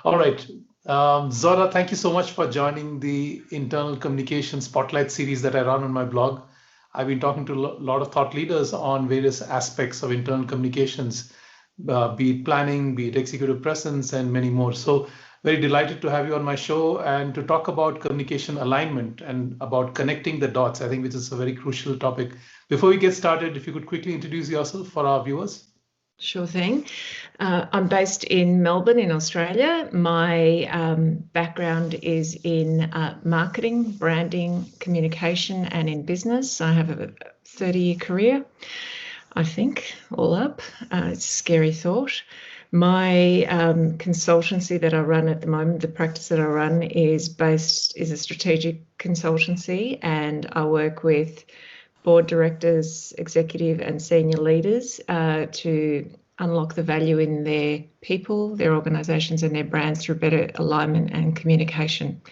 All right. Zora, thank you so much for joining the Internal Communication Spotlight series that I run on my blog. I've been talking to a lot of thought leaders on various aspects of internal communications, be it planning, be it executive presence, and many more. So very delighted to have you on my show and to talk about communication alignment and about connecting the dots, I think, which is a very crucial topic. Before we get started, if you could quickly introduce yourself for our viewers. Sure thing. I'm based in Melbourne in Australia. My background is in marketing, branding, communication, and in business. I have a 30-year career, I think, all up. It's a scary thought. My consultancy that I run at the moment, the practice that I run is a strategic consultancy, and I work with board directors, executive and senior leaders to unlock the value in their people, their organisations and their brands through better alignment and communication.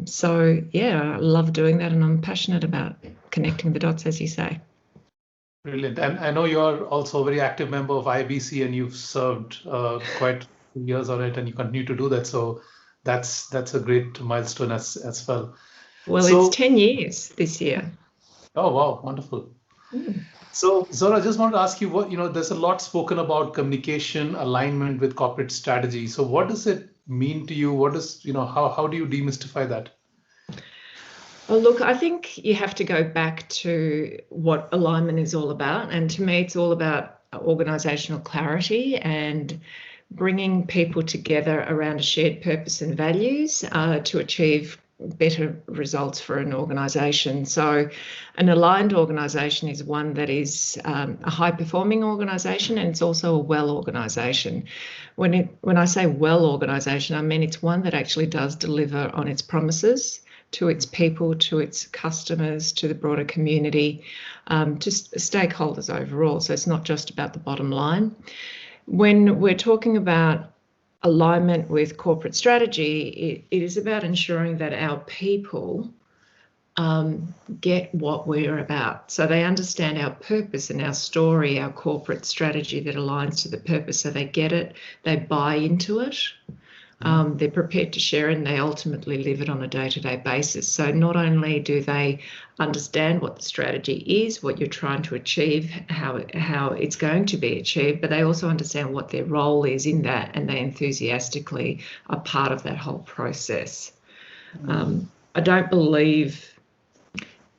So yeah, I love doing that, and I'm passionate about connecting the dots, as you say. Brilliant. And I know you're also a very active member of IBC, and you've served quite a few years on it, and you continue to do that. So that's a great milestone as well. Well, it's 10 years this year. Oh, wow. Wonderful. So Zora, I just want to ask you there's a lot spoken about communication alignment with corporate strategy. So what does it mean to you? How do you demystify that? Well, look, I think you have to go back to what alignment is all about. And to me, it's all about organisational clarity and bringing people together around a shared purpose and values to achieve better results for an organisation. So an aligned organisation is one that is a high-performing organisation, and it's also a well organisation. When I say well organisation, I mean it's one that actually does deliver on its promises to its people, to its customers, to the broader community, to stakeholders overall. So it's not just about the bottom line. When we're talking about alignment with corporate strategy, it is about ensuring that our people get what we're about. So they understand our purpose and our story, our corporate strategy that aligns to the purpose. So they get it, they buy into it, they're prepared to share it, and they ultimately live it on a day-to-day basis. So not only do they understand what the strategy is, what you're trying to achieve, how it's going to be achieved, but they also understand what their role is in that, and they enthusiastically are part of that whole process. I don't believe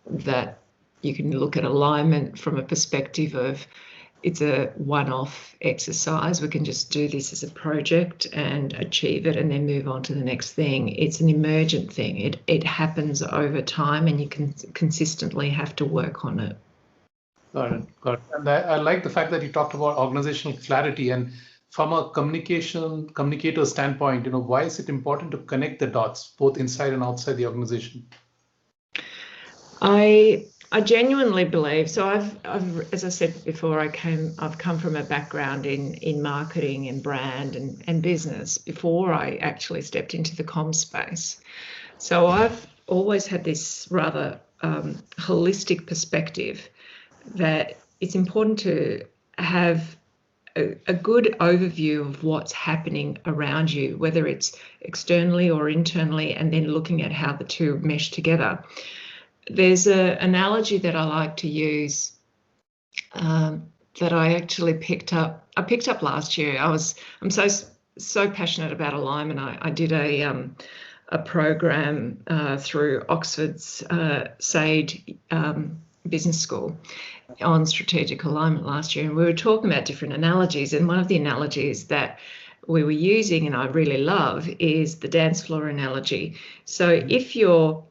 that you can look at alignment from a perspective of it's a one-off exercise. We can just do this as a project and achieve it and then move on to the next thing. It's an emergent thing. It happens over time, and you can consistently have to work on it. Got it. And I like the fact that you talked about organizational clarity, and from a communicator standpoint, why is it important to connect the dots both inside and outside the organization? I genuinely believe, so I've as I said before, I've come from a background in marketing and brand and business before I actually stepped into the comm space. So I've always had this rather holistic perspective that it's important to have a good overview of what's happening around you, whether it's externally or internally, and then looking at how the two mesh together. There's an analogy that I like to use that I actually picked up. I picked up last year. I'm so passionate about alignment. I did a program through Oxford's SAID Business School on strategic alignment last year, and we were talking about different analogies. And one of the analogies that we were using, and I really love, is the dance floor analogy. So if you're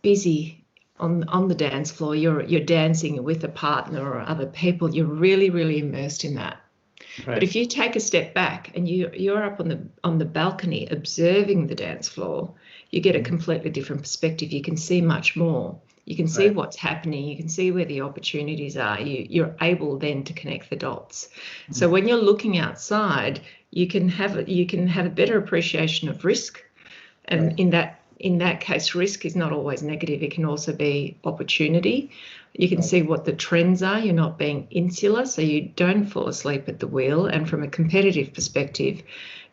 busy on the dance floor, you're dancing with a partner or other people, you're really immersed in that. Right. But if you take a step back and you're up on the balcony observing the dance floor, you get a completely different perspective. You can see much more. You can see what's happening. You can see where the opportunities are. You're able then to connect the dots. So when you're looking outside, you can have a better appreciation of risk, and in that case, risk is not always negative. It can also be opportunity. You can see what the trends are. You're not being insular, so you don't fall asleep at the wheel. And from a competitive perspective,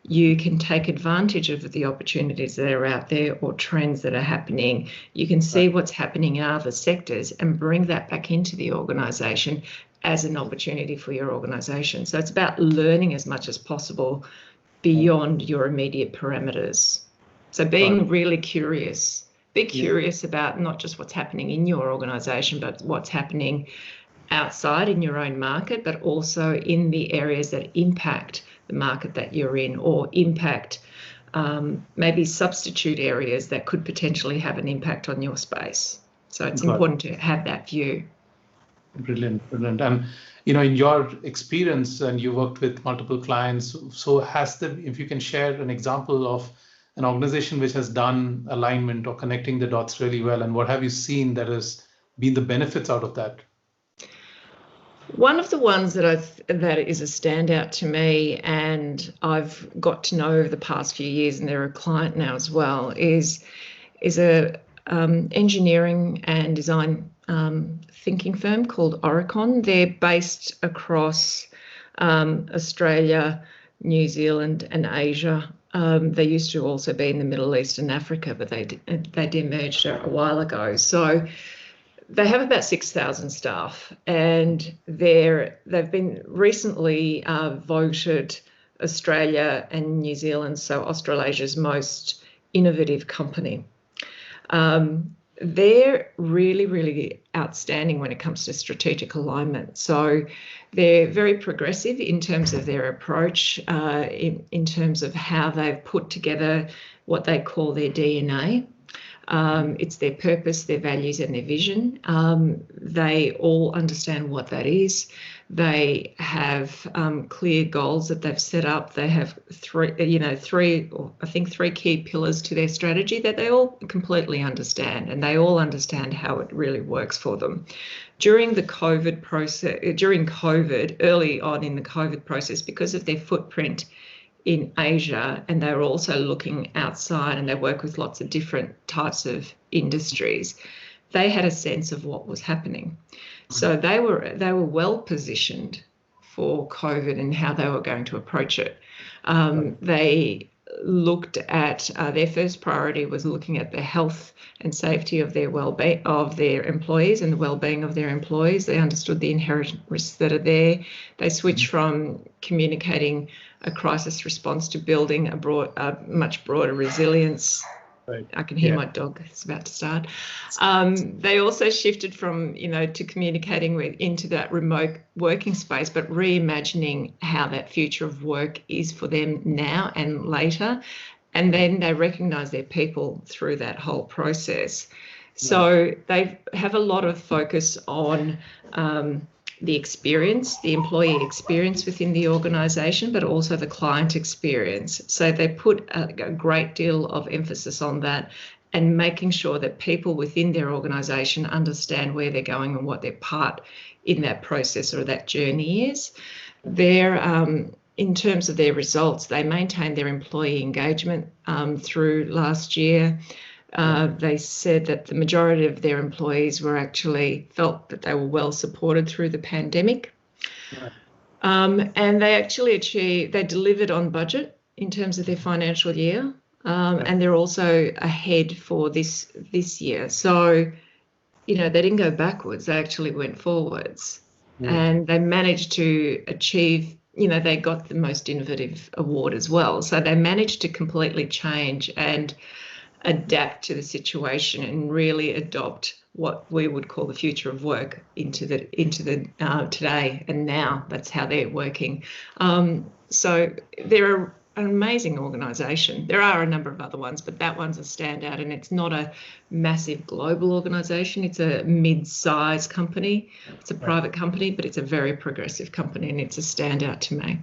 you can take advantage of the opportunities that are out there or trends that are happening. You can see what's happening in other sectors and bring that back into the organisation as an opportunity for your organisation. So it's about learning as much as possible beyond your immediate parameters. So being really curious. Be curious about not just what's happening in your organisation, but what's happening outside in your own market, but also in the areas that impact the market that you're in, or impact maybe substitute areas that could potentially have an impact on your space. So it's important to have that view. Brilliant, brilliant. And in your experience, and you worked with multiple clients, so if you can share an example of an organization which has done alignment or connecting the dots really well, and what have you seen that has been the benefits out of that? One of the ones that is a standout to me, and I've got to know over the past few years, and they're a client now as well, is a engineering and design thinking firm called Oricon. They're based across Australia, New Zealand, and Asia. They used to also be in the Middle East and Africa, but they demerged a while ago. So they have about 6,000 staff, and they've been recently voted Australia and New Zealand, so Australasia's most innovative company. They're really, really outstanding when it comes to strategic alignment. So they're very progressive in terms of their approach, in terms of how they've put together what they call their DNA. It's their purpose, their values, and their vision. They all understand what that is. They have clear goals that they've set up. They have three key pillars to their strategy that they all completely understand, and they all understand how it really works for them. During the COVID process, early on in the COVID process, because of their footprint in Asia, and they were also looking outside, and they work with lots of different types of industries, they had a sense of what was happening. So they were well positioned for COVID and how they were going to approach it. They looked at their first priority was looking at the health and safety of their well-being of their employees and the well-being of their employees. They understood the inherent risks that are there. They switched from communicating a crisis response to building a much broader resilience. Right. I can hear my dog is about to start. They also shifted from, to communicating into that remote working space, but reimagining how that future of work is for them now and later. And then they recognise their people through that whole process. So they have a lot of focus on the experience, the employee experience within the organisation, but also the client experience. So they put a great deal of emphasis on that, and making sure that people within their organisation understand where they're going and what their part in that process or that journey is. In terms of their results, they maintained their employee engagement through last year. They said that the majority of their employees felt that they were well supported through the pandemic. Right. And they delivered on budget in terms of their financial year. And they're also ahead for this year. So, they didn't go backwards, they actually went forwards. And they managed to achieve, they got the most innovative award as well. So they managed to completely change and adapt to the situation and really adopt what we would call the future of work into the today and now. That's how they're working. So they're an amazing organisation. There are a number of other ones, but that one's a standout, and it's not a massive global organisation. It's a mid-size company. It's a private company, but it's a very progressive company, and it's a standout to me.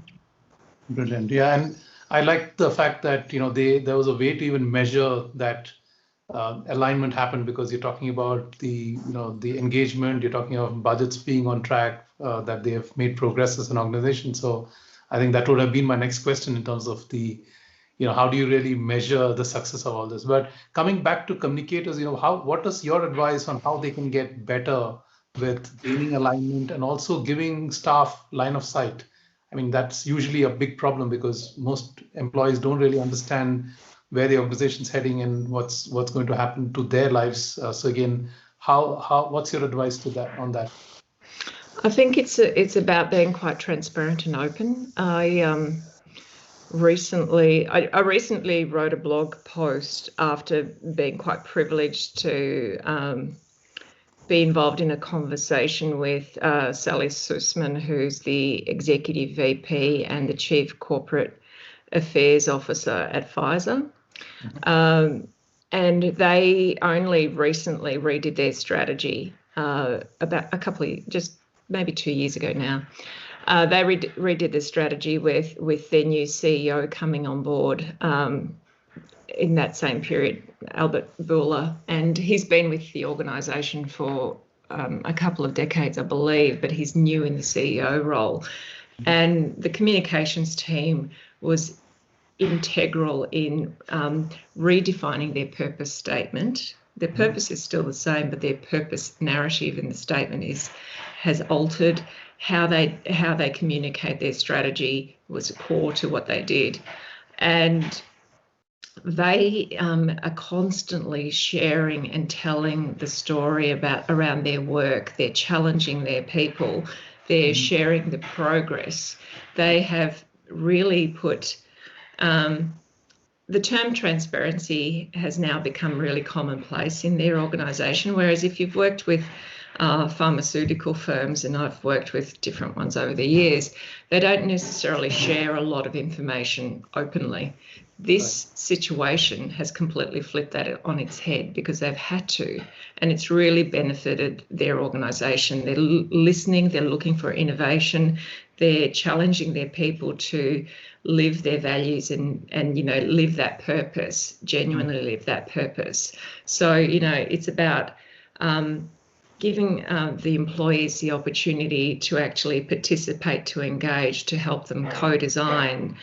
Brilliant. Yeah, and I like the fact that there was a way to even measure that alignment happened, because you're talking about the engagement, you're talking about budgets being on track, that they have made progress as an organization. So I think that would have been my next question in terms of the how do you really measure the success of all this? But coming back to communicators, what is your advice on how they can get better with gaining alignment and also giving staff line of sight? I mean, that's usually a big problem because most employees don't really understand where the organization's heading and what's going to happen to their lives. So again, what's your advice to that on that? I think it's about being quite transparent and open. I recently wrote a blog post after being quite privileged to be involved in a conversation with Sally Sussman, who's the Executive VP and the Chief Corporate Affairs Officer at Pfizer. And they only recently redid their strategy about just maybe 2 years ago now. They redid the strategy with their new CEO coming on board in that same period, Albert Bourla, and he's been with the organisation for a couple of decades, I believe, but he's new in the CEO role. And the communications team was integral in redefining their purpose statement. Their purpose is still the same, but their purpose narrative in the statement has altered. How they communicate their strategy was core to what they did, and they are constantly sharing and telling the story around their work. They're challenging their people. They're sharing the progress. They have really put the term transparency has now become really commonplace in their organisation, whereas if you've worked with pharmaceutical firms, and I've worked with different ones over the years, they don't necessarily share a lot of information openly. This situation has completely flipped that on its head because they've had to, and it's really benefited their organisation. They're listening, they're looking for innovation, they're challenging their people to live their values and live that purpose, genuinely live that purpose. So, it's about giving the employees the opportunity to actually participate, to engage, to help them co-design,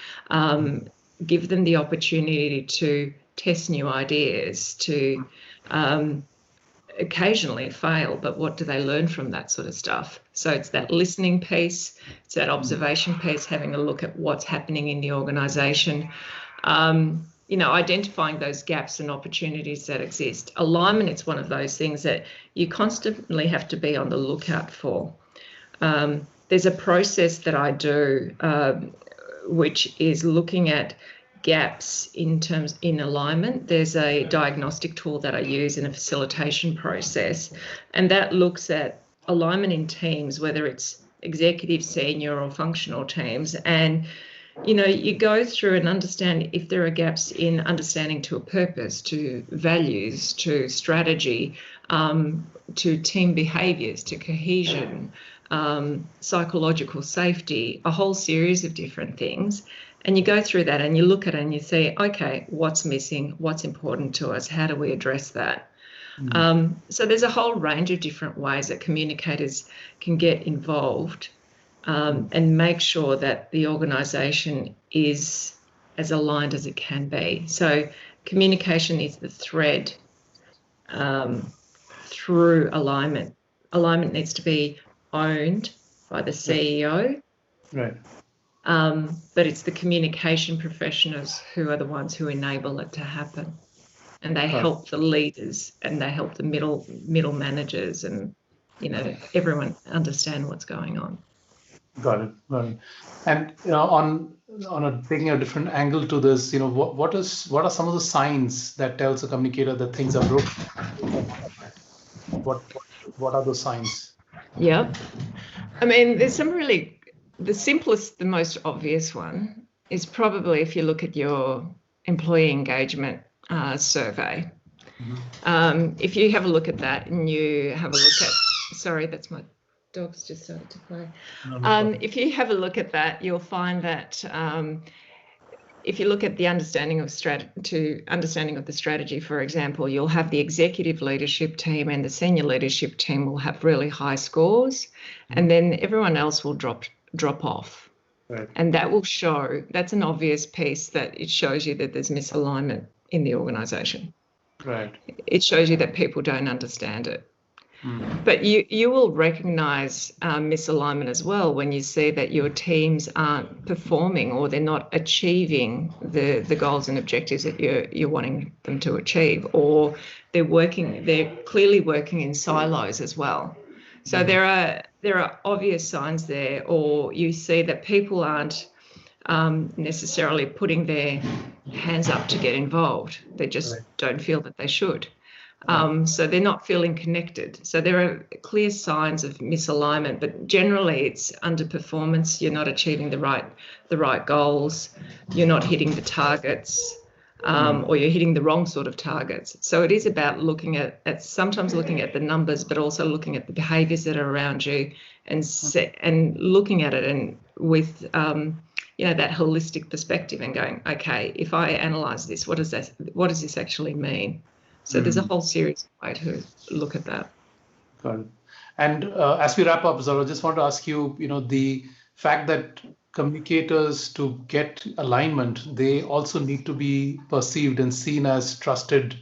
give them the opportunity to test new ideas, to occasionally fail, but what do they learn from that sort of stuff? So it's that listening piece, it's that observation piece, having a look at what's happening in the organisation, identifying those gaps and opportunities that exist. Alignment, it's one of those things that you constantly have to be on the lookout for. There's a process that I do, which is looking at gaps in alignment. There's a diagnostic tool that I use in a facilitation process, and that looks at alignment in teams, whether it's executive, senior or functional teams. And you go through and understand if there are gaps in understanding to a purpose, to values, to strategy, to team behaviours, to cohesion, psychological safety, a whole series of different things. And you go through that and you look at it and you say, okay, what's missing? What's important to us? How do we address that? So there's a whole range of different ways that communicators can get involved and make sure that the organisation is as aligned as it can be. So communication is the thread through alignment. Alignment needs to be owned by the CEO. Right. But it's the communication professionals who are the ones who enable it to happen, and they help the leaders and they help the middle managers and everyone understand what's going on. Got it. And taking a different angle to this, what are some of the signs that tells a communicator that things are broken? What are those signs? Yeah, I mean, there's some really. The simplest, the most obvious one is probably if you look at your employee engagement survey. If you have a look at that and you have a look at, sorry, that's my dog's just started to play. If you have a look at that, you'll find that if you look at the understanding of the strategy, for example, you'll have the executive leadership team and the senior leadership team will have really high scores, and then everyone else will drop off. Right. And that will show, that's an obvious piece, that it shows you that there's misalignment in the organisation. Right. It shows you that people don't understand it. But you will recognize misalignment as well when you see that your teams aren't performing or they're not achieving the goals and objectives that you're wanting them to achieve, or they're clearly working in silos as well. So there are obvious signs there, or you see that people aren't necessarily putting their hands up to get involved. They just don't feel that they should. So they're not feeling connected. So there are clear signs of misalignment, but generally it's underperformance. You're not achieving the right goals. You're not hitting the targets, or you're hitting the wrong sort of targets. So it is about sometimes looking at the numbers, but also looking at the behaviours that are around you, and looking at it and with that holistic perspective and going, okay, if I analyse this, what does this actually mean? So there's a whole series of ways to look at that. Got it. And as we wrap up, Zora, I just want to ask you, the fact that communicators, to get alignment, they also need to be perceived and seen as trusted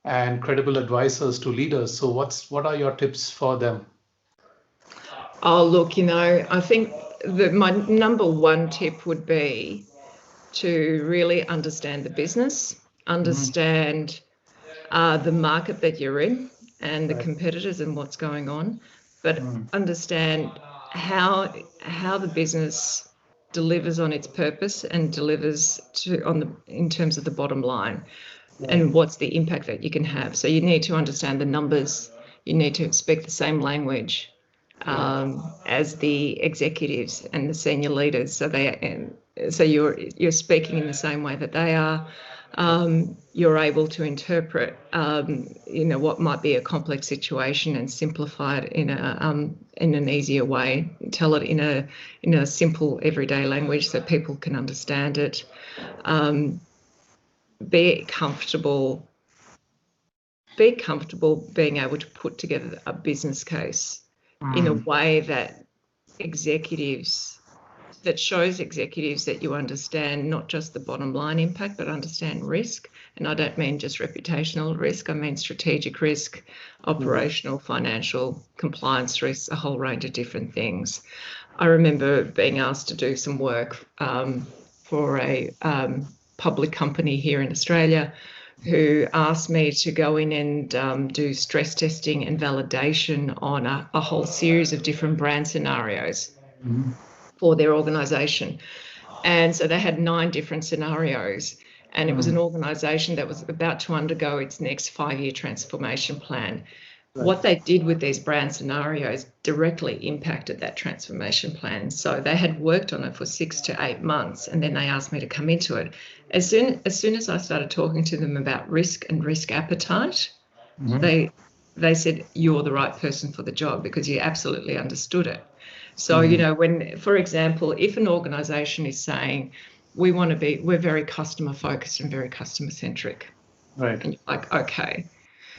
and credible advisors to leaders. So what are your tips for them? Oh, look, I think that my number one tip would be to really understand the business, understand the market that you're in and the competitors and what's going on, but understand how the business delivers on its purpose and delivers in terms of the bottom line, and what's the impact that you can have. So you need to understand the numbers. You need to speak the same language as the executives and the senior leaders. So you're speaking in the same way that they are. You're able to interpret, what might be a complex situation and simplify it in an easier way. Tell it in a simple everyday language so people can understand it. Be comfortable being able to put together a business case in a way that shows executives that you understand not just the bottom line impact, but understand risk. And I don't mean just reputational risk. I mean strategic risk, operational, financial, compliance risks, a whole range of different things. I remember being asked to do some work for a public company here in Australia, who asked me to go in and do stress testing and validation on a whole series of different brand scenarios for their organisation. And so they had 9 different scenarios, and it was an organisation that was about to undergo its next 5-year transformation plan. What they did with these brand scenarios directly impacted that transformation plan. So they had worked on it for 6 to 8 months, and then they asked me to come into it. As soon as I started talking to them about risk and risk appetite, they said, you're the right person for the job because you absolutely understood it. So, when, for example, if an organisation is saying, we're very customer focused and very customer centric. Right. And you're like, okay.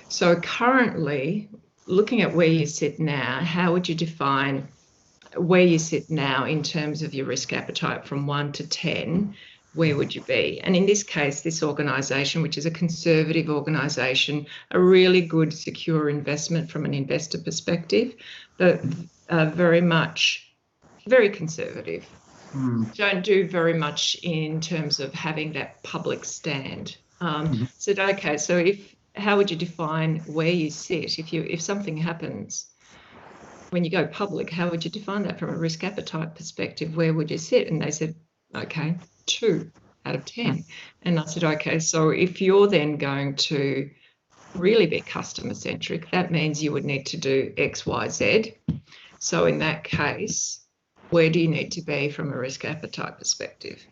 So currently, looking at where you sit now, how would you define where you sit now in terms of your risk appetite from 1 to 10? Where would you be? And in this case, this organisation, which is a conservative organisation, a really good, secure investment from an investor perspective, but very conservative. Don't do very much in terms of having that public stand. Said, okay, so how would you define where you sit if something happens when you go public? How would you define that from a risk appetite perspective? Where would you sit? And they said, okay, 2 out of 10. And I said, okay, so if you're then going to really be customer centric, that means you would need to do X, Y, Z. So in that case, where do you need to be from a risk appetite perspective?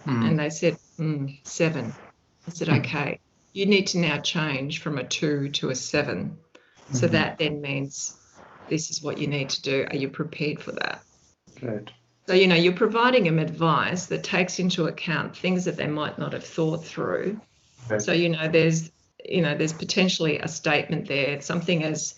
And they said, 7. I said, okay, you need to now change from a 2 to a 7. So that then means this is what you need to do. Are you prepared for that? Right. So, you're providing them advice that takes into account things that they might not have thought through. Right. So, there's potentially a statement there, something as,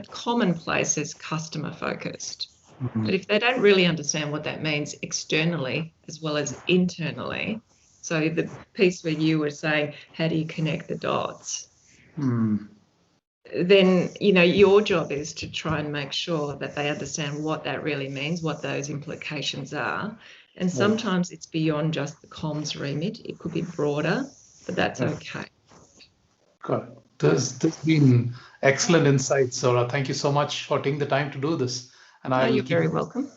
commonplace as customer focused. But if they don't really understand what that means externally as well as internally, so the piece where you were saying, how do you connect the dots? then your job is to try and make sure that they understand what that really means, what those implications are. And sometimes it's beyond just the comms remit. It could be broader, but that's okay. Got it. There's been excellent insights, Zora. Thank you so much for taking the time to do this. And I'll You're keep very welcome.